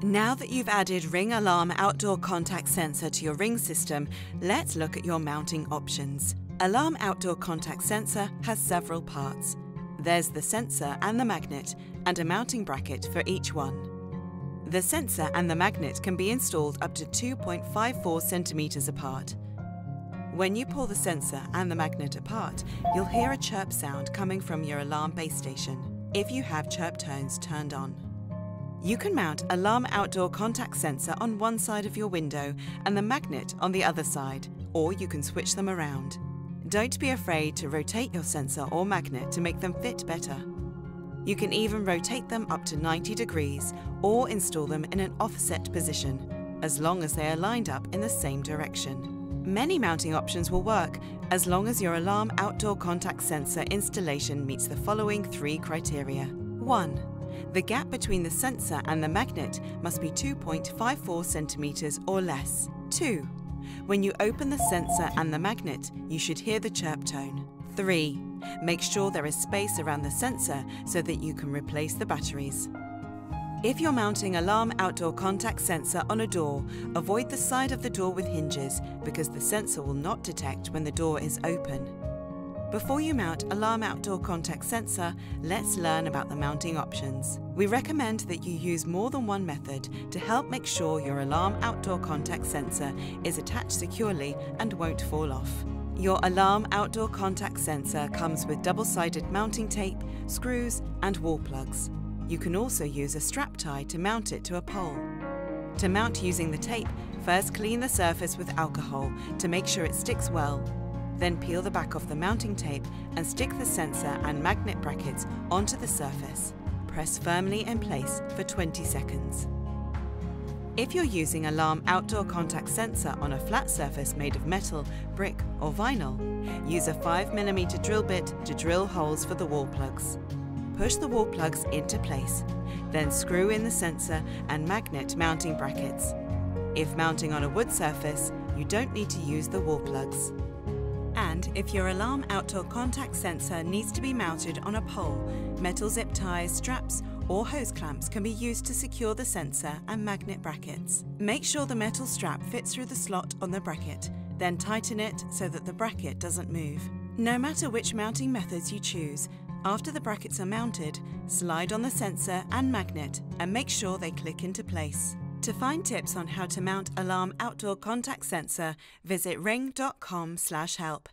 Now that you've added Ring Alarm Outdoor Contact Sensor to your Ring system, let's look at your mounting options. Alarm Outdoor Contact Sensor has several parts. There's the sensor and the magnet, and a mounting bracket for each one. The sensor and the magnet can be installed up to 2.54 centimeters apart. When you pull the sensor and the magnet apart, you'll hear a chirp sound coming from your alarm base station, if you have chirp tones turned on. You can mount Alarm Outdoor Contact Sensor on one side of your window and the magnet on the other side, or you can switch them around. Don't be afraid to rotate your sensor or magnet to make them fit better. You can even rotate them up to 90 degrees or install them in an offset position, as long as they are lined up in the same direction. Many mounting options will work as long as your Alarm Outdoor Contact Sensor installation meets the following 3 criteria. 1. The gap between the sensor and the magnet must be 2.54 centimeters or less. 2. When you open the sensor and the magnet, you should hear the chirp tone. 3. Make sure there is space around the sensor so that you can replace the batteries. If you're mounting Alarm Outdoor Contact Sensor on a door, avoid the side of the door with hinges because the sensor will not detect when the door is open. Before you mount Alarm Outdoor Contact Sensor, let's learn about the mounting options. We recommend that you use more than one method to help make sure your Alarm Outdoor Contact Sensor is attached securely and won't fall off. Your Alarm Outdoor Contact Sensor comes with double-sided mounting tape, screws and wall plugs. You can also use a strap tie to mount it to a pole. To mount using the tape, first clean the surface with alcohol to make sure it sticks well. Then peel the back off the mounting tape and stick the sensor and magnet brackets onto the surface. Press firmly in place for 20 seconds. If you're using Alarm Outdoor Contact Sensor on a flat surface made of metal, brick or vinyl, use a 5mm drill bit to drill holes for the wall plugs. Push the wall plugs into place, then screw in the sensor and magnet mounting brackets. If mounting on a wood surface, you don't need to use the wall plugs. And if your Alarm Outdoor Contact Sensor needs to be mounted on a pole, metal zip ties, straps or hose clamps can be used to secure the sensor and magnet brackets. Make sure the metal strap fits through the slot on the bracket, then tighten it so that the bracket doesn't move. No matter which mounting methods you choose, after the brackets are mounted, slide on the sensor and magnet and make sure they click into place. To find tips on how to mount Alarm Outdoor Contact Sensor, visit ring.com/help.